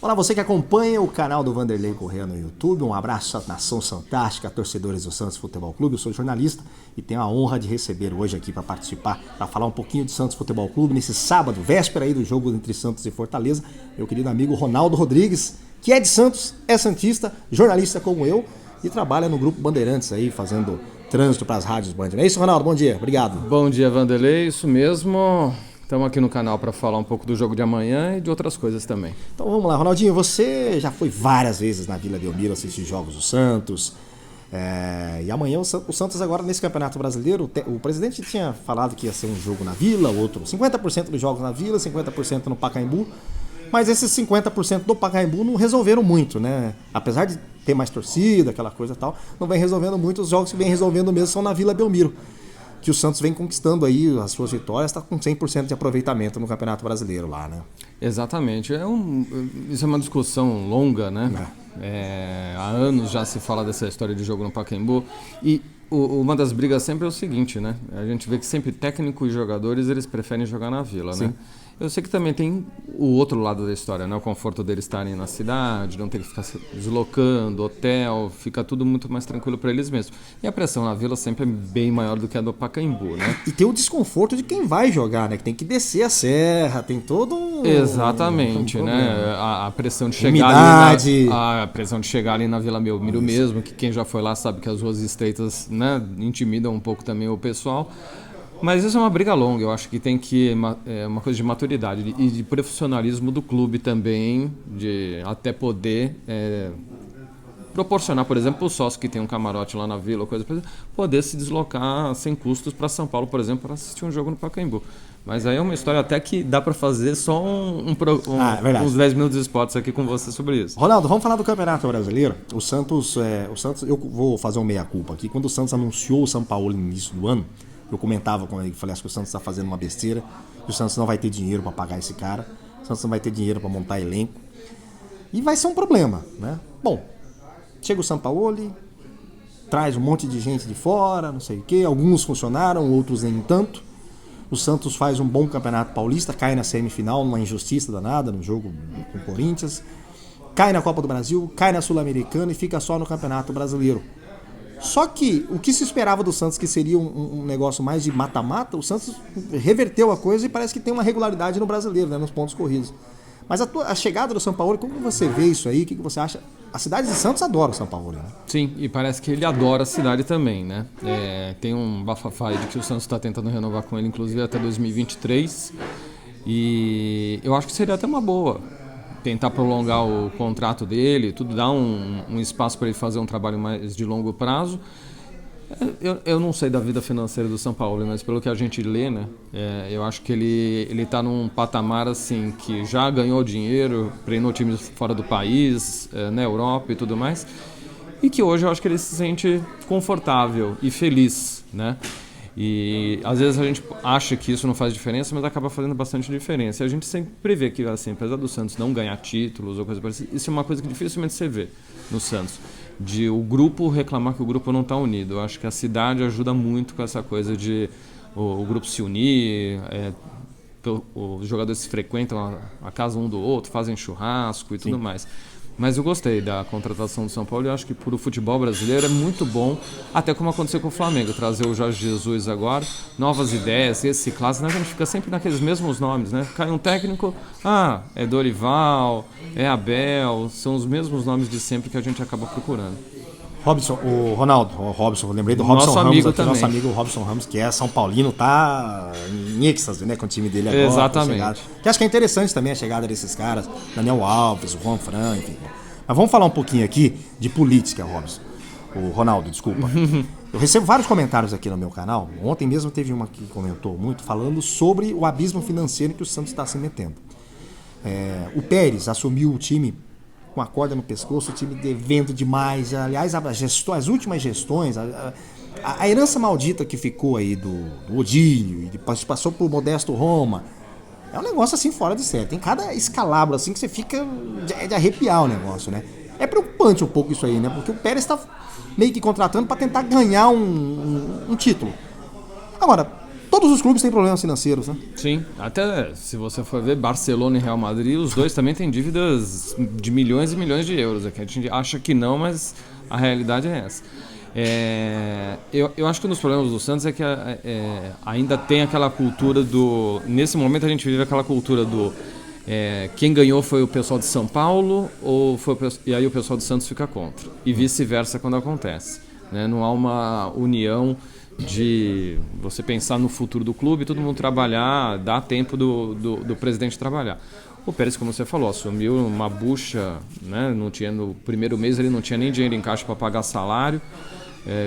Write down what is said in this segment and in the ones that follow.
Olá, você que acompanha o canal do Vanderlei Corrêa no YouTube. Um abraço à Nação Fantástica, torcedores do Santos Futebol Clube. Eu sou jornalista e tenho a honra de receber hoje aqui para participar, para falar um pouquinho de Santos Futebol Clube nesse sábado, véspera aí do jogo entre Santos e Fortaleza, meu querido amigo Ronaldo Rodrigues, que é de Santos, é santista, jornalista como eu e trabalha no Grupo Bandeirantes aí, fazendo trânsito para as rádios Band. Não é isso, Ronaldo? Bom dia, obrigado. Bom dia, Vanderlei, isso mesmo. Estamos aqui no canal para falar um pouco do jogo de amanhã e de outras coisas também. Então vamos lá, Ronaldinho, você já foi várias vezes na Vila Belmiro assistir jogos do Santos. E amanhã o Santos agora nesse Campeonato Brasileiro, o presidente tinha falado que ia ser um jogo na Vila, outro 50% dos jogos na Vila, 50% no Pacaembu. Mas esses 50% do Pacaembu não resolveram muito, né? Apesar de ter mais torcida, aquela coisa e tal, não vem resolvendo muito. Os jogos que vem resolvendo mesmo são na Vila Belmiro, que o Santos vem conquistando aí as suas vitórias, está com 100% de aproveitamento no Campeonato Brasileiro lá, né? Exatamente. Isso é uma discussão longa, né? Há anos já se fala dessa história de jogo no Pacaembu e uma das brigas sempre é o seguinte, né? A gente vê que sempre técnico e jogadores eles preferem jogar na Vila, Sim. né? Eu sei que também tem o outro lado da história, né? O conforto deles estarem na cidade, não ter que ficar se deslocando, hotel, fica tudo muito mais tranquilo para eles mesmos. E a pressão na Vila sempre é bem maior do que a do Pacaembu, né? E tem o desconforto de quem vai jogar, né? Que tem que descer a serra, tem todo um... Exatamente, né? A pressão de chegar Umidade. a pressão de chegar ali na Vila Belmiro mesmo, que quem já foi lá sabe que as ruas estreitas, né, intimidam um pouco também o pessoal. Mas isso é uma briga longa, eu acho que tem que uma coisa de maturidade e de profissionalismo do clube também, de até poder proporcionar, por exemplo, o sócio que tem um camarote lá na Vila, ou coisa, poder se deslocar sem custos para São Paulo, por exemplo, para assistir um jogo no Pacaembu. Mas aí é uma história até que dá para fazer só uns 10 minutos de spots aqui com você sobre isso. Ronaldo, vamos falar do Campeonato Brasileiro. O Santos, eu vou fazer um meia-culpa aqui. Quando o Santos anunciou o São Paulo no início do ano, eu comentava com ele, falei, acho que o Santos está fazendo uma besteira, que o Santos não vai ter dinheiro para pagar esse cara, o Santos não vai ter dinheiro para montar elenco, e vai ser um problema, né? Bom, chega o Sampaoli, traz um monte de gente de fora, não sei o quê, alguns funcionaram, outros nem tanto. O Santos faz um bom campeonato paulista, cai na semifinal, numa injustiça danada, no jogo com o Corinthians, cai na Copa do Brasil, cai na Sul-Americana e fica só no Campeonato Brasileiro. Só que o que se esperava do Santos, que seria um negócio mais de mata-mata, o Santos reverteu a coisa e parece que tem uma regularidade no Brasileiro, né, nos pontos corridos. Mas a chegada do São Paulo, como você vê isso aí? O que você acha? A cidade de Santos adora o São Paulo, né? Sim, e parece que ele adora a cidade também, né? Tem um bafafá aí de que o Santos está tentando renovar com ele, inclusive até 2023. E eu acho que seria até uma boa tentar prolongar o contrato dele, tudo, dar um espaço para ele fazer um trabalho mais de longo prazo. Eu não sei da vida financeira do São Paulo, mas pelo que a gente lê, né, eu acho que ele está num patamar assim que já ganhou dinheiro, treinou times fora do país, na Europa e tudo mais, e que hoje eu acho que ele se sente confortável e feliz, né? E às vezes a gente acha que isso não faz diferença, mas acaba fazendo bastante diferença. E a gente sempre vê que, assim, apesar do Santos não ganhar títulos ou coisa parecida, isso é uma coisa que dificilmente você vê no Santos. De o grupo reclamar que o grupo não está unido. Eu acho que a cidade ajuda muito com essa coisa de o grupo se unir, os jogadores se frequentam a casa um do outro, fazem churrasco e tudo mais. Mas eu gostei da contratação do São Paulo e acho que para o futebol brasileiro é muito bom, até como aconteceu com o Flamengo, trazer o Jorge Jesus agora, novas ideias, reciclar, senão a gente fica sempre naqueles mesmos nomes, né? Cai um técnico, é Dorival, é Abel, são os mesmos nomes de sempre que a gente acaba procurando. Robson, eu lembrei do Robson Nosso Ramos, amigo aqui, também. nosso amigo Robson Ramos, que é São Paulino, tá em êxtase, né, com o time dele agora. Exatamente. Que acho que é interessante também a chegada desses caras, Daniel Alves, o Juan Fran, enfim. Mas vamos falar um pouquinho aqui de política, Robson. O Ronaldo, desculpa. Eu recebo vários comentários aqui no meu canal. Ontem mesmo teve uma que comentou muito, falando sobre o abismo financeiro que o Santos está se metendo. O Pérez assumiu o time com a corda no pescoço, o time devendo demais. Aliás, as últimas gestões, a herança maldita que ficou aí do Odílio, e depois passou por Modesto Roma, é um negócio assim fora de série. Tem cada escalabro assim que você fica de arrepiar o negócio, né? É preocupante um pouco isso aí, né? Porque o Pérez está meio que contratando para tentar ganhar um título. Agora, todos os clubes têm problemas financeiros, né? Sim, até se você for ver Barcelona e Real Madrid, os dois também têm dívidas de milhões e milhões de euros. Aqui a gente acha que não, mas a realidade é essa. Eu acho que um dos problemas do Santos é que ainda tem aquela cultura do... Nesse momento a gente vive aquela cultura do... quem ganhou foi o pessoal de São Paulo e aí o pessoal do Santos fica contra. E vice-versa quando acontece. Né? Não há uma união de você pensar no futuro do clube, todo mundo trabalhar, dar tempo do presidente trabalhar. O Pérez, como você falou, assumiu uma bucha, né? Não tinha, no primeiro mês ele não tinha nem dinheiro em caixa para pagar salário,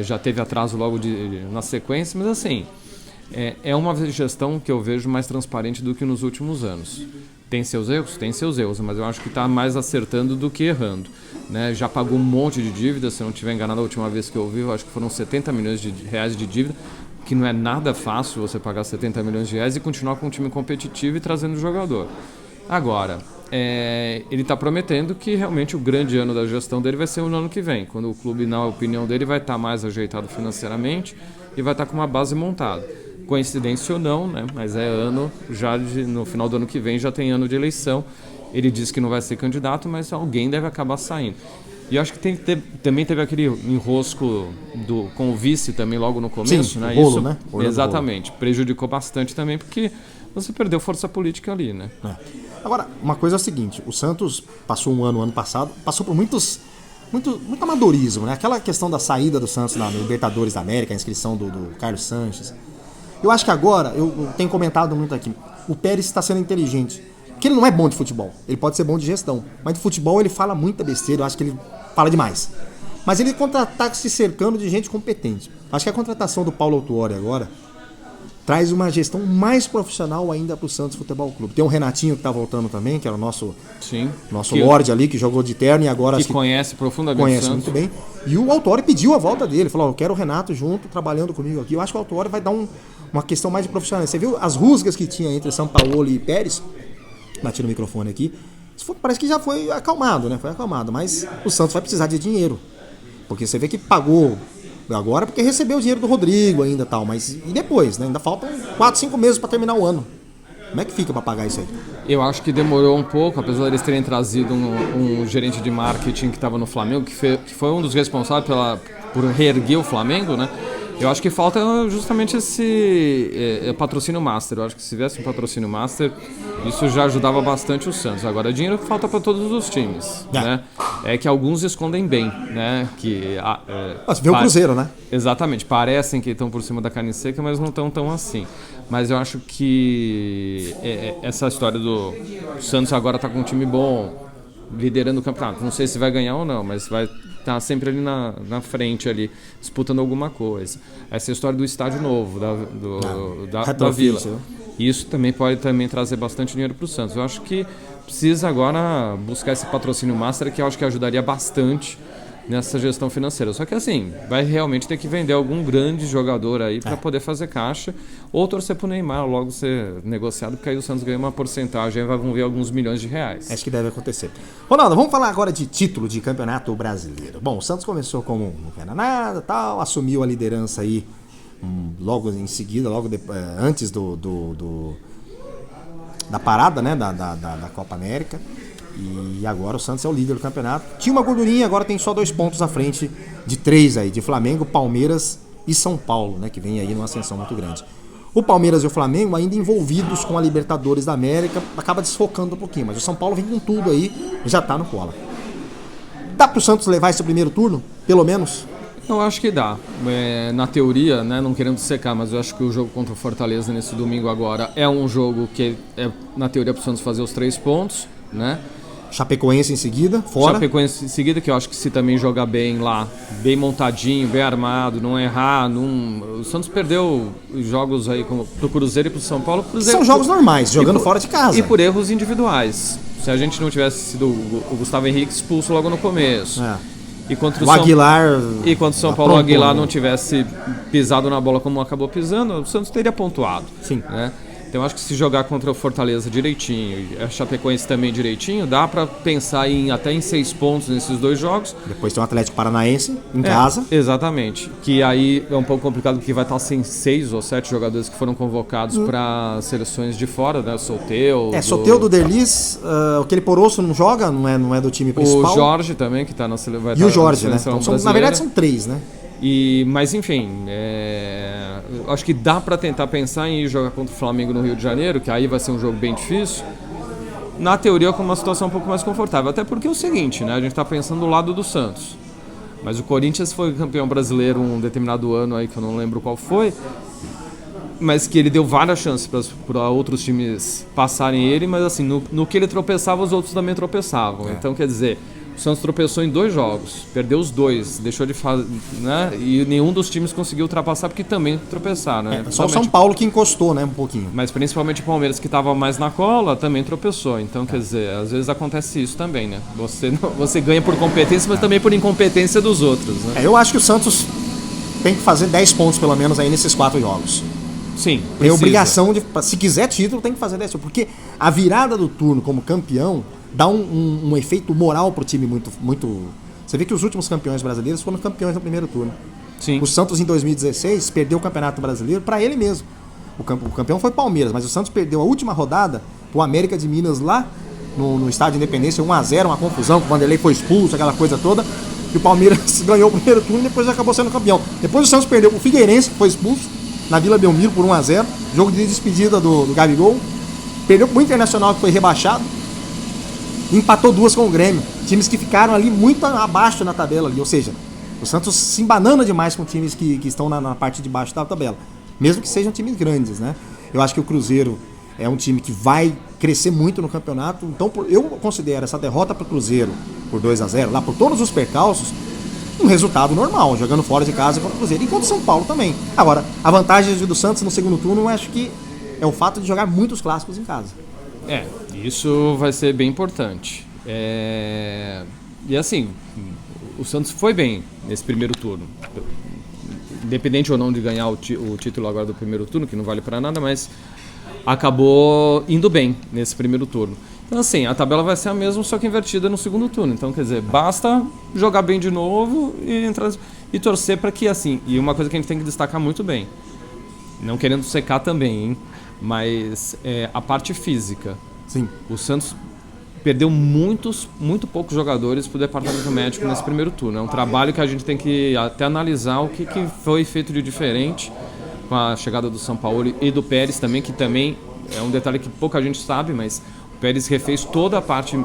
já teve atraso logo na sequência, mas assim, é uma gestão que eu vejo mais transparente do que nos últimos anos. Tem seus erros? Tem seus erros, mas eu acho que está mais acertando do que errando. Né? Já pagou um monte de dívida, se eu não estiver enganado, a última vez que eu vi, eu acho que foram 70 milhões de reais de dívida, que não é nada fácil você pagar 70 milhões de reais e continuar com um time competitivo e trazendo jogador. Agora, ele está prometendo que realmente o grande ano da gestão dele vai ser o ano que vem, quando o clube, na opinião dele, vai estar mais ajeitado financeiramente e vai estar com uma base montada. Coincidência ou não, né? Mas é ano, no final do ano que vem já tem ano de eleição. Ele disse que não vai ser candidato, mas alguém deve acabar saindo. E acho que também teve aquele enrosco com o vice também logo no começo. Sim, né? o rolo, Isso, né? Exatamente. Prejudicou bastante também, porque você perdeu força política ali, né? Agora, uma coisa é o seguinte, o Santos passou um ano passado, passou por muito amadorismo, né? Aquela questão da saída do Santos na Libertadores da América, a inscrição do Carlos Sanches. Eu acho que agora, eu tenho comentado muito aqui, o Pérez está sendo inteligente. Porque ele não é bom de futebol, ele pode ser bom de gestão, mas de futebol ele fala muita besteira, eu acho que ele fala demais. Mas ele está se cercando de gente competente. Acho que a contratação do Paulo Autuori agora traz uma gestão mais profissional ainda para o Santos Futebol Clube. Tem o Renatinho que está voltando também, que era o nosso Lorde ali, que jogou de terno e agora... Que conhece profundamente o Santos. Muito bem. E o Autuori pediu a volta dele, falou, eu quero o Renato junto, trabalhando comigo aqui. Eu acho que o Autuori vai dar uma questão mais de profissional. Você viu as rusgas que tinha entre São Paulo e Pérez? Bati no microfone aqui. Parece que já foi acalmado, né? Foi acalmado, mas o Santos vai precisar de dinheiro. Porque você vê que pagou agora porque recebeu o dinheiro do Rodrigo ainda e tal, mas e depois, né? Ainda faltam 4, 5 meses para terminar o ano. Como é que fica para pagar isso aí? Eu acho que demorou um pouco, apesar de eles terem trazido um gerente de marketing que estava no Flamengo, que foi um dos responsáveis por reerguer o Flamengo, né? Eu acho que falta justamente esse patrocínio master. Eu acho que se tivesse um patrocínio master, isso já ajudava bastante o Santos. Agora, dinheiro falta para todos os times. Né? É que alguns escondem bem. Né? Você vê o Cruzeiro, né? Exatamente. Parecem que estão por cima da carne seca, mas não estão tão assim. Mas eu acho que essa história do Santos agora está com um time bom, liderando o campeonato. Não sei se vai ganhar ou não, mas vai estar sempre ali na frente, ali, disputando alguma coisa. Essa história do estádio novo, da Vila. Isso também pode trazer bastante dinheiro para o Santos. Eu acho que precisa agora buscar esse patrocínio master, que eu acho que ajudaria bastante nessa gestão financeira. Só que assim, vai realmente ter que vender algum grande jogador aí para poder fazer caixa, ou torcer pro Neymar logo ser negociado, porque aí o Santos ganha uma porcentagem, aí vão ver alguns milhões de reais. Acho que deve acontecer. Ronaldo, vamos falar agora de título de campeonato brasileiro. Bom, o Santos começou como não era nada, tal, assumiu a liderança aí logo em seguida, antes da parada, né, da Copa América. E agora o Santos é o líder do campeonato. Tinha uma gordurinha, agora tem só 2 pontos à frente de 3 aí, de Flamengo, Palmeiras e São Paulo, né, que vem aí numa ascensão muito grande. O Palmeiras e o Flamengo ainda envolvidos com a Libertadores da América, acaba desfocando um pouquinho, mas o São Paulo vem com tudo aí e já tá no cola. Dá pro Santos levar esse primeiro turno, pelo menos? Eu acho que dá. Na teoria, né, não querendo secar, mas eu acho que o jogo contra o Fortaleza nesse domingo agora é um jogo que na teoria, pro Santos fazer os 3 pontos, né? Chapecoense em seguida, fora. Chapecoense em seguida, que eu acho que se também jogar bem lá, bem montadinho, bem armado, não errar. O Santos perdeu jogos aí pro Cruzeiro e pro São Paulo. São jogos normais, jogando fora de casa. E por erros individuais. Se a gente não tivesse sido o Gustavo Henrique expulso logo no começo. E contra o Aguilar. E quando o São Paulo o Aguilar não tivesse pisado na bola como acabou pisando, o Santos teria pontuado. Sim. Né? Então eu acho que se jogar contra o Fortaleza direitinho e a Chapecoense também direitinho, dá para pensar até em 6 pontos nesses 2 jogos. Depois tem o Atlético Paranaense em casa. Exatamente. Que aí é um pouco complicado porque vai estar sem 6 ou 7 jogadores que foram convocados para seleções de fora, né? Soteldo. Soteldo, Derlis, aquele Porosso não joga, não é do time principal. O Jorge também, que está na seleção. E o Jorge, né? Então, na verdade são 3, né? Mas enfim, acho que dá para tentar pensar em ir jogar contra o Flamengo no Rio de Janeiro, que aí vai ser um jogo bem difícil. Na teoria, com uma situação um pouco mais confortável. Até porque é o seguinte, né? A gente está pensando do lado do Santos. Mas o Corinthians foi campeão brasileiro um determinado ano aí, que eu não lembro qual foi. Mas que ele deu várias chances para outros times passarem ele, mas assim, no que ele tropeçava, os outros também tropeçavam. Então, quer dizer, o Santos tropeçou em 2 jogos, perdeu os 2, deixou de fazer, né? E nenhum dos times conseguiu ultrapassar porque também tropeçaram, né? Só o São Paulo que encostou, né, um pouquinho. Mas principalmente o Palmeiras, que estava mais na cola, também tropeçou. Então, quer dizer, às vezes acontece isso também, né? Você ganha por competência, mas também por incompetência dos outros, né? Eu acho que o Santos tem que fazer 10 pontos pelo menos aí nesses 4 jogos. Sim, tem obrigação de, se quiser título, tem que fazer 10 pontos. Porque a virada do turno como campeão dá um efeito moral pro time muito... Você vê que os últimos campeões brasileiros foram campeões no primeiro turno. Sim. O Santos, em 2016, perdeu o Campeonato Brasileiro para ele mesmo. O campeão foi o Palmeiras, mas o Santos perdeu a última rodada pro América de Minas lá no Estádio Independência, 1-0, uma confusão, o Vanderlei foi expulso, aquela coisa toda. E o Palmeiras ganhou o primeiro turno e depois acabou sendo campeão. Depois o Santos perdeu pro Figueirense, que foi expulso, na Vila Belmiro por 1-0. Jogo de despedida do Gabigol. Perdeu pro Internacional, que foi rebaixado. Empatou 2 com o Grêmio. Times que ficaram ali muito abaixo na tabela ali. Ou seja, o Santos se embanana demais com times que estão na parte de baixo da tabela. Mesmo que sejam times grandes, né? Eu acho que o Cruzeiro é um time que vai crescer muito no campeonato. Então eu considero essa derrota para o Cruzeiro por 2-0, lá por todos os percalços, um resultado normal, jogando fora de casa contra o Cruzeiro. E contra o São Paulo também. Agora, a vantagem do Santos no segundo turno, eu acho que é o fato de jogar muitos clássicos em casa. Isso vai ser bem importante. E assim, o Santos foi bem nesse primeiro turno. Independente ou não de ganhar o título agora do primeiro turno, que não vale para nada, mas acabou indo bem nesse primeiro turno. Então assim, a tabela vai ser a mesma, só que invertida no segundo turno. Então quer dizer, basta jogar bem de novo e torcer para que assim... E uma coisa que a gente tem que destacar muito bem, não querendo secar também, hein? Mas a parte física. Sim. O Santos perdeu muito poucos jogadores para o departamento médico nesse primeiro turno. É um trabalho que a gente tem que até analisar o que foi feito de diferente com a chegada do São Paulo e do Pérez também, que também é um detalhe que pouca gente sabe, mas o Pérez refez toda a parte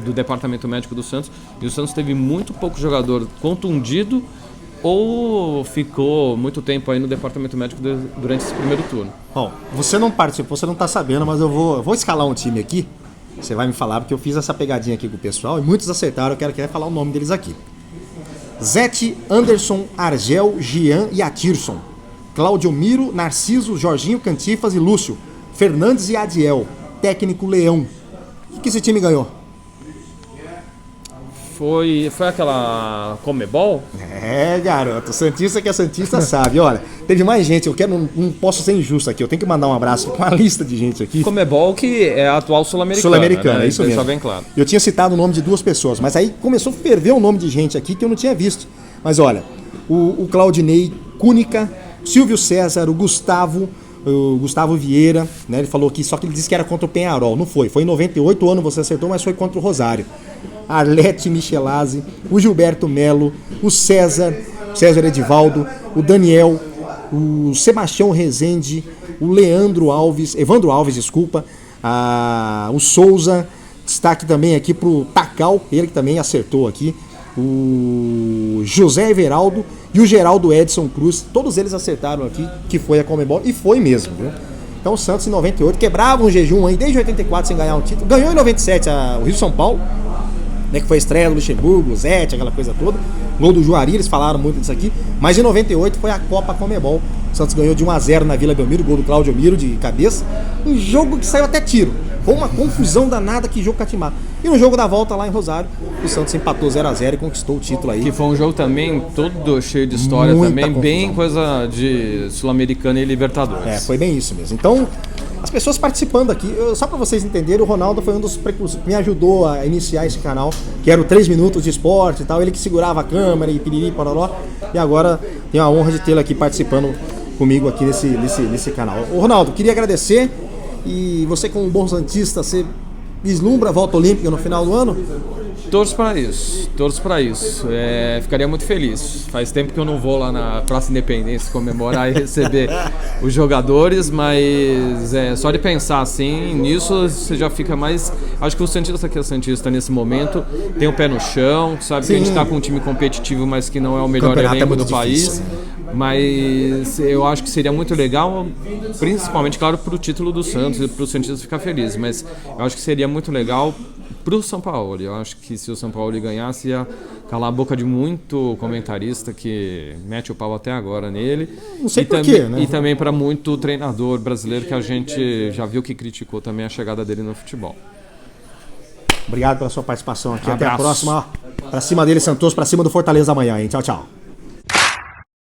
do departamento médico do Santos e o Santos teve muito pouco jogador contundido ou ficou muito tempo aí no departamento médico durante esse primeiro turno. Bom, você não participou, você não está sabendo, mas eu vou escalar um time aqui. Você vai me falar, porque eu fiz essa pegadinha aqui com o pessoal e muitos acertaram, eu quero falar o nome deles aqui. Zete, Anderson, Argel, Gian e Atirson. Claudio Miro, Narciso, Jorginho, Cantifas e Lúcio. Fernandes e Adiel. Técnico Leão. O que esse time ganhou? Foi aquela Comebol? Garoto, o Santista que é Santista sabe. Olha, teve mais gente, não posso ser injusto aqui, eu tenho que mandar um abraço com uma lista de gente aqui. Comebol, que é a atual Sul-Americana. Sul-Americana, né? É isso mesmo. Bem claro. Eu tinha citado o nome de 2 pessoas, mas aí começou a ferver o nome de gente aqui que eu não tinha visto. Mas olha, o Claudinei Cúnica, Silvio César, o Gustavo Vieira, né? Ele falou aqui, só que ele disse que era contra o Peñarol. Não foi, foi em 98 ano, você acertou, mas foi contra o Rosário. Arlete Michelazzi, o Gilberto Melo, o César Edivaldo, o Daniel, o Sebastião Rezende, o Evandro Alves, o Souza, destaque também aqui pro Tacal, ele que também acertou aqui, o José Everaldo e o Geraldo Edson Cruz, todos eles acertaram aqui que foi a Comebol, e foi mesmo, viu? Então o Santos em 98 quebrava um jejum aí desde 84 sem ganhar um título, ganhou em 97 o Rio São Paulo, né, que foi a estreia do Luxemburgo, o Zete, aquela coisa toda. Gol do Juari, eles falaram muito disso aqui. Mas em 98 foi a Copa Comebol. O Santos ganhou de 1-0 na Vila Belmiro, gol do Claudio Miro de cabeça. Um jogo que saiu até tiro. Foi uma confusão danada, que jogo catimado. E no jogo da volta lá em Rosário, o Santos empatou 0-0 e conquistou o título aí. Que foi um jogo também todo cheio de história, muita também, confusão. bem coisa de Sul-Americana e Libertadores. Foi bem isso mesmo. Então, as pessoas participando aqui. Só para vocês entenderem, o Ronaldo foi um dos precursores que me ajudou a iniciar esse canal, que era o 3 minutos de esporte e tal. Ele que segurava a câmera e piriri, pororó. E agora tenho a honra de tê-lo aqui participando comigo aqui nesse canal. Ô Ronaldo, queria agradecer. E você, como um bom santista, você vislumbra a volta olímpica no final do ano? Torço para isso. Ficaria muito feliz. Faz tempo que eu não vou lá na Praça Independência comemorar e receber os jogadores, mas só de pensar assim, nisso você já fica mais... Acho que o Santista que é Santista nesse momento tem o pé no chão, sabe? Sim. Que a gente está com um time competitivo, mas que não é o melhor elenco do país. Mas eu acho que seria muito legal, principalmente, claro, para o título do Santos e para o Santista ficar feliz, mas eu acho que seria muito legal para o São Paulo. Eu acho que se o São Paulo ganhasse, ia calar a boca de muito comentarista que mete o pau até agora nele. Não sei porquê, né? E também para muito treinador brasileiro que a gente já viu que criticou também a chegada dele no futebol. Obrigado pela sua participação aqui. Até a próxima. Pra cima dele, Santos, pra cima do Fortaleza amanhã, hein? Tchau, tchau.